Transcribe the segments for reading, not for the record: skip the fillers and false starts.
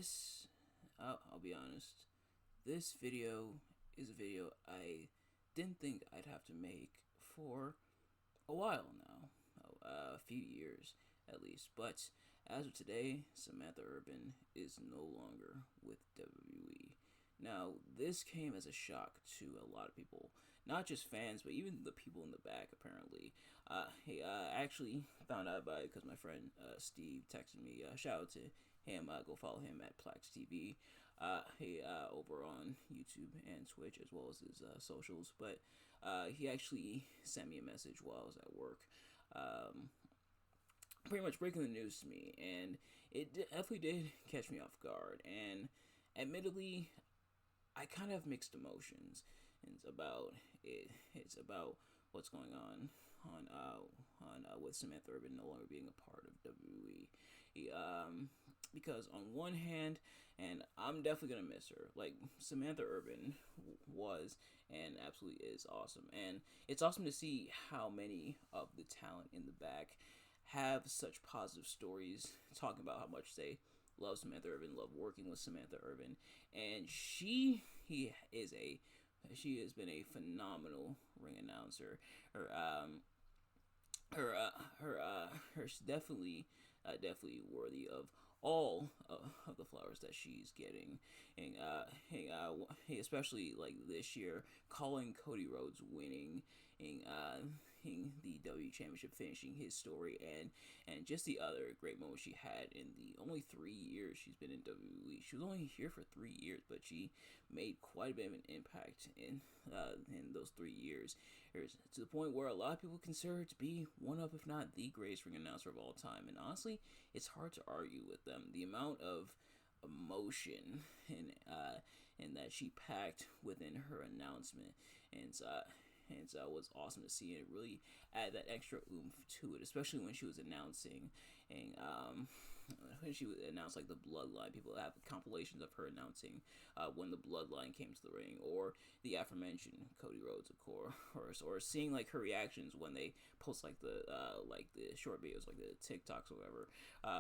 this, I'll be honest, this video is a video I didn't think I'd have to make for a while now, a few years at least. But as of today, Samantha Irvin is no longer with WWE. Now, this came as a shock to a lot of people, not just fans, but even the people in the back. Apparently, I actually found out about it because my friend Steve texted me. Shout out to him. Go follow him at Plax TV. Over on YouTube and Twitch as well as his socials. But he actually sent me a message while I was at work. Pretty much breaking the news to me, and it definitely did catch me off guard. And admittedly, I kind of have mixed emotions. It's about it. It's about what's going on with Samantha Irvin no longer being a part of WWE. Because on one hand, and I'm definitely gonna miss her. Like Samantha Irvin was and absolutely is awesome, and it's awesome to see how many of the talent in the back have such positive stories talking about how much they love Samantha Irvin, love working with Samantha Irvin, and she has been a phenomenal ring announcer. Her definitely worthy of all of the flowers that she's getting, especially like this year, calling Cody Rhodes winning, the W Championship, finishing his story, and just the other great moments she had in the only 3 years she's been in WWE. She was only here for 3 years, but she made quite a bit of an impact in those 3 years, to the point where a lot of people consider her to be one of, if not the greatest ring announcer of all time. And honestly, it's hard to argue with them. The amount of emotion and that she packed within her announcement, and was awesome to see, and it really added that extra oomph to it, especially when she was announcing, and when she would announce like the Bloodline. People have compilations of her announcing when the Bloodline came to the ring, or the aforementioned Cody Rhodes, of course, or seeing like her reactions when they post like the short videos, like the TikToks or whatever,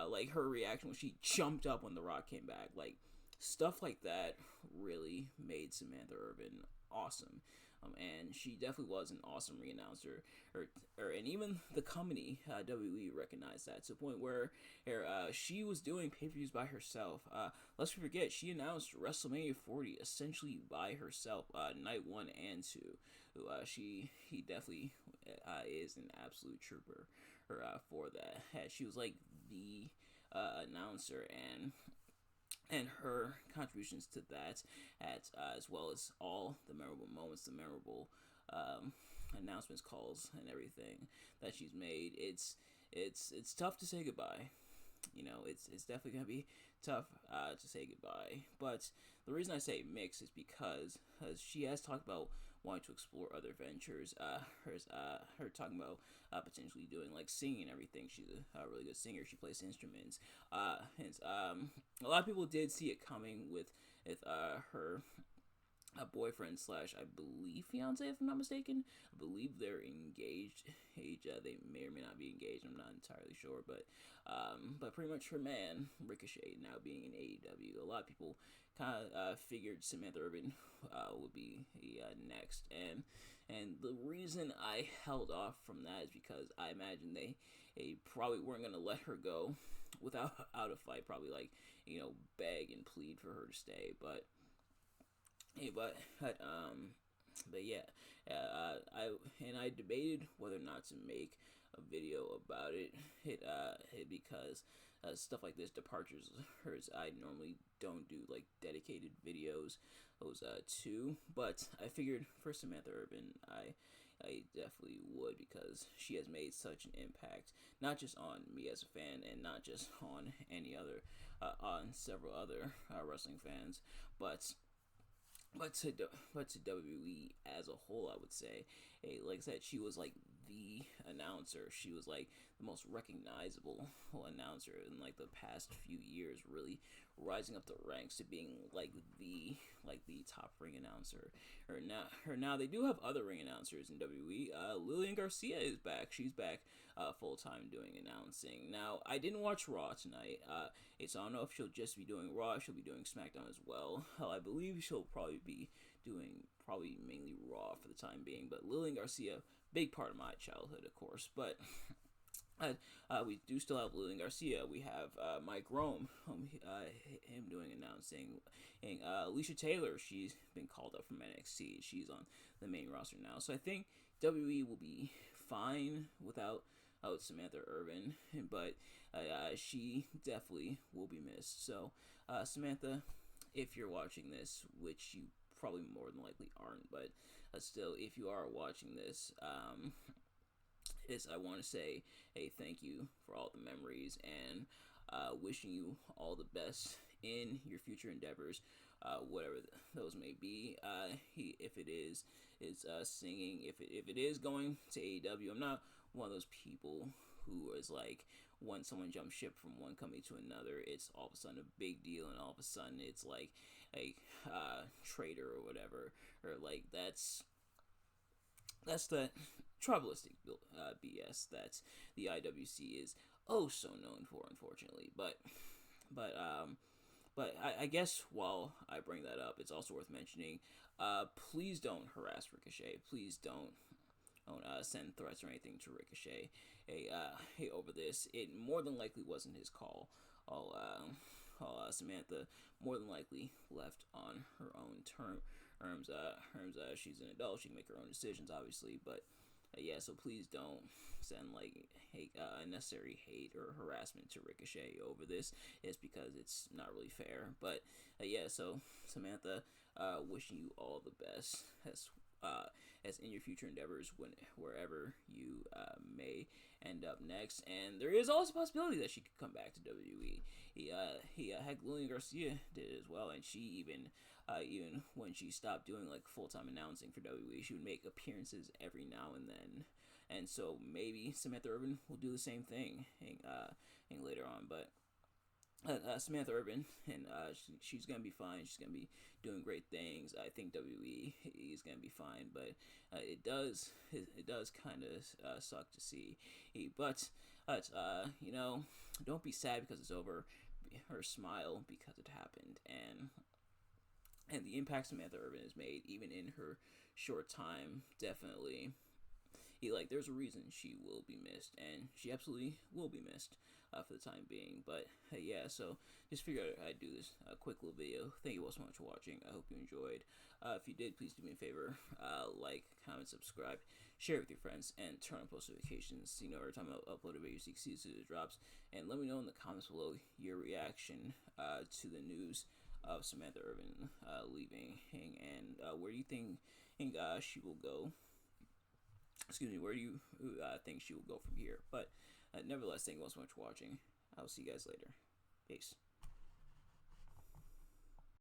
like her reaction when she jumped up when The Rock came back, like stuff like that really made Samantha Irvin awesome. And she definitely was an awesome ring announcer, and even the company WWE recognized that, to the point where she was doing pay-per-views by herself. Lest we forget, she announced WrestleMania 40 essentially by herself, night 1 and 2. He definitely is an absolute trooper for that. She was like the announcer, and her contributions to that, as well as all the memorable moments, the memorable announcements, calls, and everything that she's made. It's tough to say goodbye. It's definitely gonna be tough to say goodbye. But the reason I say mix is because she has talked about wanting to explore other ventures. Her talking about potentially doing like singing and everything. She's a really good singer. She plays instruments. And a lot of people did see it coming with her a boyfriend slash, I believe, fiance, if I'm not mistaken. I believe they're engaged. They may or may not be engaged. I'm not entirely sure, but pretty much her man Ricochet now being in AEW. A lot of people kind of figured Samantha Irvin would be next, and the reason I held off from that is because I imagine they probably weren't gonna let her go without a fight. Probably like beg and plead for her to stay, but. Hey, but yeah, I debated whether or not to make a video about it. Because stuff like this, departures, hers, I normally don't do like dedicated videos. Those two, but I figured for Samantha Irvin, I definitely would, because she has made such an impact, not just on me as a fan, and not just on any other, on several other wrestling fans, but to WWE as a whole. I would say, like I said, she was like the announcer. She was like the most recognizable announcer in like the past few years, really rising up the ranks to being like the top ring announcer. Her now they do have other ring announcers in WWE. Lillian Garcia is back. She's back full time doing announcing. Now I didn't watch Raw tonight. So I don't know if she'll just be doing Raw. She'll be doing SmackDown as well. I believe she'll probably be doing mainly Raw for the time being. But Lillian Garcia, big part of my childhood, of course. But we do still have Lillian Garcia. We have Mike Rome, him doing announcing. And Alicia Taylor, she's been called up from NXT. She's on the main roster now. So I think WWE will be fine without Samantha Irvin, but she definitely will be missed. So Samantha, if you're watching this, which you probably more than likely aren't, but still, if you are watching this, I want to say a thank you for all the memories and wishing you all the best in your future endeavors, whatever those may be. If it is singing, if it is going to AEW, I'm not one of those people who is like, when someone jumps ship from one company to another, it's all of a sudden a big deal, and all of a sudden it's like a traitor or whatever, or like that's the tribalistic BS that the IWC is oh so known for, unfortunately. But I guess while I bring that up, it's also worth mentioning, please don't harass Ricochet. Please don't send threats or anything to Ricochet. Hey, over this. It more than likely wasn't his call. Samantha more than likely left on her own terms. She's an adult. She can make her own decisions, obviously. But yeah, so please don't send like unnecessary hate or harassment to Ricochet over this. It's because it's not really fair. But yeah, so Samantha, wishing you all the best as in your future endeavors wherever you may end up next. And there is also a possibility that she could come back to WWE. Heck, Lillian Garcia did it as well, and she even when she stopped doing like full-time announcing for WWE, she would make appearances every now and then. And so maybe Samantha Irvin will do the same thing later on. But Samantha Irvin, and she's gonna be fine. She's gonna be doing great things. I think WWE is gonna be fine, but it does kind of suck to see. But don't be sad because it's over. Her smile because it happened, and the impact Samantha Irvin has made, even in her short time, definitely. There's a reason she will be missed, and she absolutely will be missed for the time being. But yeah, so just figured I'd do this quick little video. Thank you all so much for watching. I hope you enjoyed. If you did, please do me a favor, like, comment, subscribe, share it with your friends, and turn on post notifications so you know every time I upload a video, so you can see as soon as it drops. And let me know in the comments below your reaction to the news of Samantha Irvin leaving, and where do you think she will go? Excuse me, where do you think she will go from here? But nevertheless, thank you all so much for watching. I'll see you guys later. Peace.